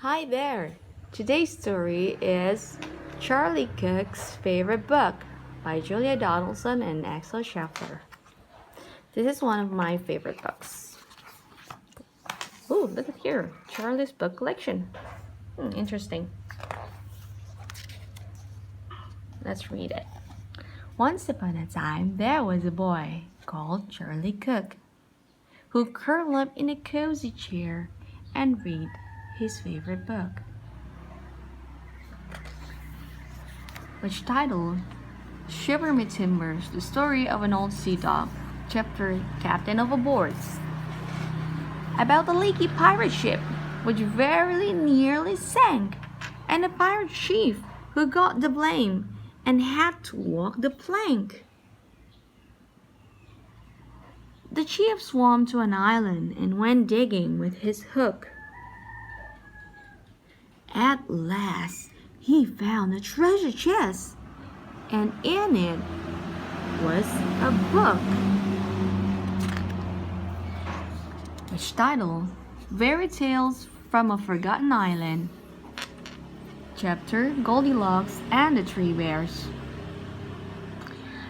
Hi there! Today's story is Charlie Cook's Favorite Book by Julia Donaldson and Axel Scheffler. This is one of my favorite books. Ooh, look at here, Charlie's book collection. Interesting. Let's read it. Once upon a time, there was a boy called Charlie Cook who curled up in a cozy chair and read his favorite book, which titled Shiver Me Timbers, the story of an old sea dog, chapter Captain of a Board, about a leaky pirate ship which very nearly sank, and a pirate chief who got the blame and had to walk the plank. The chief swam to an island and went digging with his hook. At last, he found a treasure chest, and in it was a book, which titled Fairy Tales from a Forgotten Island, chapter Goldilocks and the Three Bears,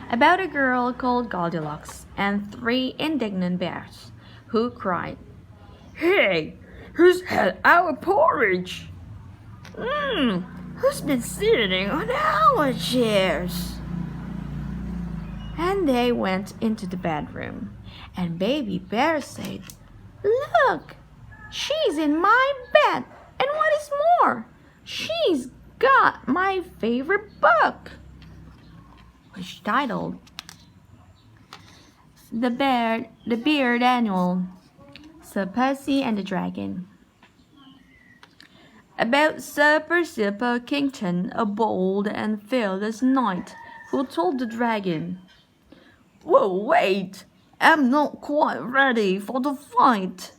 about a girl called Goldilocks and three indignant bears who cried, "Hey, who's had our porridge? Who's been sitting on our chairs?" And they went into the bedroom, and Baby Bear said, "Look, she's in my bed, and what is more, she's got my favorite book," which titled The Beard Annual, Sir Percy and the Dragon, about Sir Percy Pilkington, a bold and fearless knight, who told the dragon, "Whoa, wait! I'm not quite ready for the fight.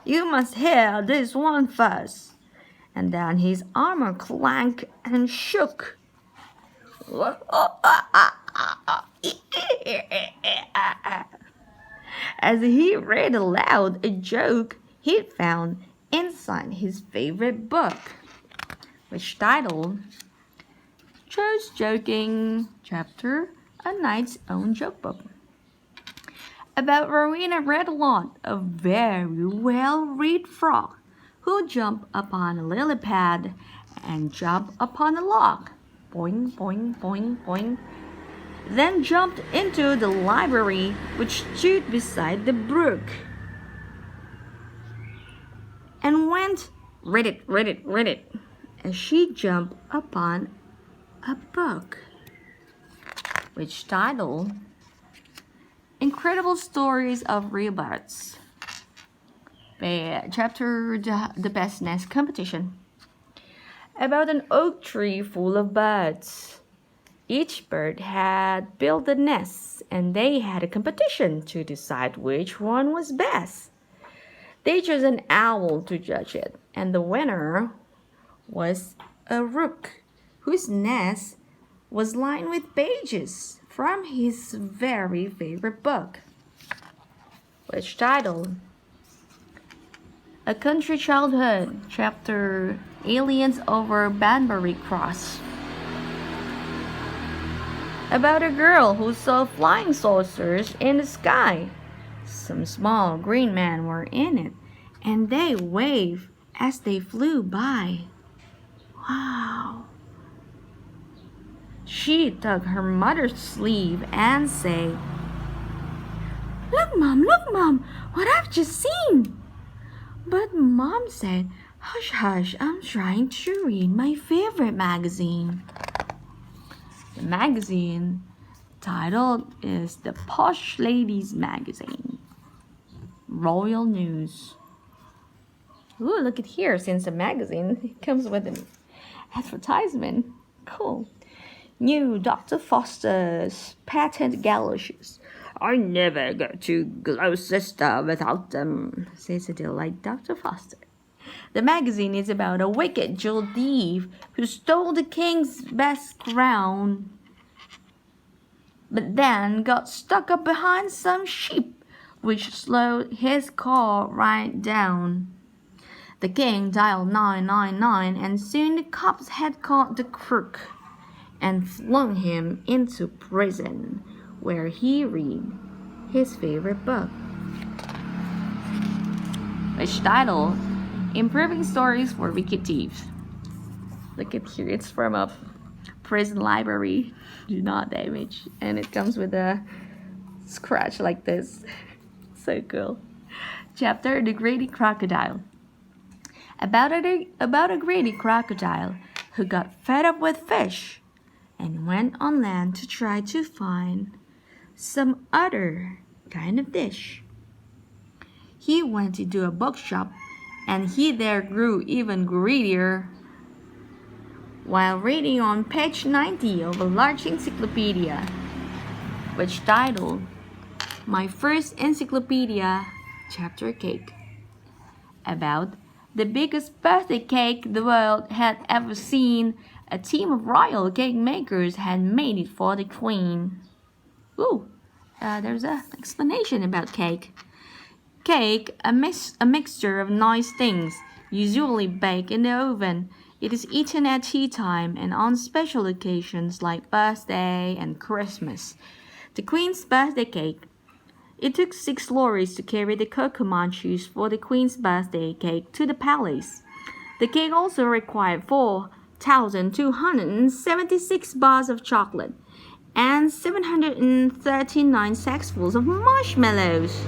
You must hear this one first." And then his armor clanked and shook. As he read aloud a joke he'd found inside his favorite book, which titled Just Joking, chapter A Knight's Own Joke Book, about Rowena Redlot, a very well-read frog who jumped upon a lily pad and jumped upon a log, boing, boing, boing, boing, then jumped into the library which stood beside the brook, and went, read it, as she jumped upon a book, which titled Incredible Stories of Rebirths, chapter The Best Nest Competition, about an oak tree full of birds. Each bird had built a nest, and they had a competition to decide which one was best. They chose an owl to judge it, and the winner was a rook, whose nest was lined with pages from his very favorite book, which titled A Country Childhood, chapter Aliens over Banbury Cross, about a girl who saw flying saucers in the sky. Some small green men were in it, and they waved as they flew by. Wow! She took her mother's sleeve and said, look, Mom, what I've just seen." But Mom said, "Hush, hush, I'm trying to read my favorite magazine." The magazine titled is The Posh Ladies Magazine, Royal News. Ooh, look at here, since the magazine comes with an advertisement. Cool. New Dr. Foster's patent galoshes. "I never go to Gloucester without them," says a delight Dr. Foster. The magazine is about a wicked jewel thief who stole the king's best crown, but then got stuck up behind some sheep, which slowed his car right down. The king dialed 999, and soon the cops had caught the crook and flung him into prison, where he read his favorite book, which titled Improving Stories for Wicked Thieves. Look at here, it's from a prison library, do not damage, and it comes with a scratch like this. So cool. Chapter The Greedy Crocodile. About a greedy crocodile who got fed up with fish and went on land to try to find some other kind of dish. He went into a bookshop, and he there grew even greedier. While reading on page 90 of a large encyclopedia, which titled My First Encyclopedia, Chapter Cake, about the biggest birthday cake the world had ever seen, a team of royal cake makers had made it for the queen. There's an explanation about cake. Cake, a mixture of nice things, usually baked in the oven. It is eaten at tea time and on special occasions like birthday and Christmas. The queen's birthday cake. It took 6 lorries to carry the cocoa munchies for the queen's birthday cake to the palace. The cake also required 4,276 bars of chocolate and 739 sacksfuls of marshmallows.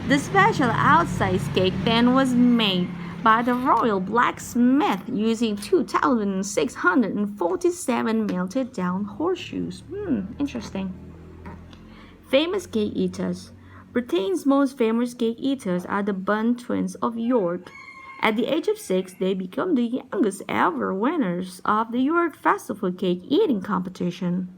The special outsized cake then was made by the royal blacksmith using 2,647 melted down horseshoes. Interesting. Famous cake eaters. Britain's most famous cake eaters are the Bunn twins of York. At the age of 6, they become the youngest ever winners of the York Festival cake eating competition.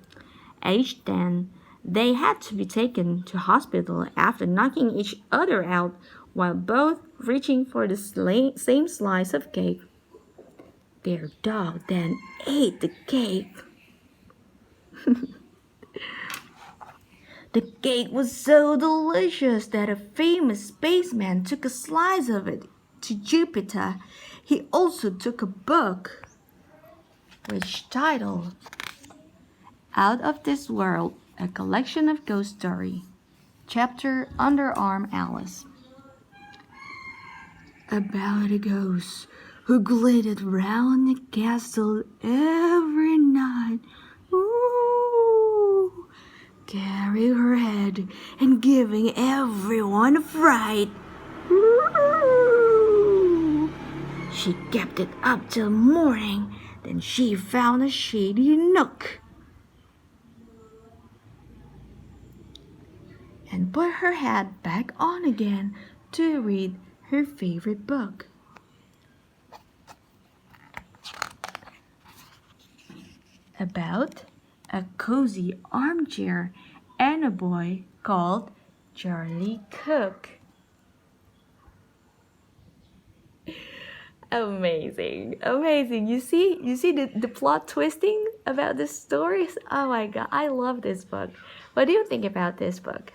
Aged 10, they had to be taken to hospital after knocking each other out while both reaching for the same slice of cake. Their dog then ate the cake. The cake was so delicious that a famous spaceman took a slice of it to Jupiter. He also took a book which titled Out of This World, a collection of ghost story. Chapter Underarm Alice. About a ghost who glided round the castle every night. Ooh, carrying her head and giving everyone a fright. Ooh. She kept it up till morning, then she found a shady nook and put her head back on again to read her favorite book. About a cozy armchair and a boy called Charlie Cook. Amazing. You see the plot twisting about this story? Oh my god, I love this book. What do you think about this book?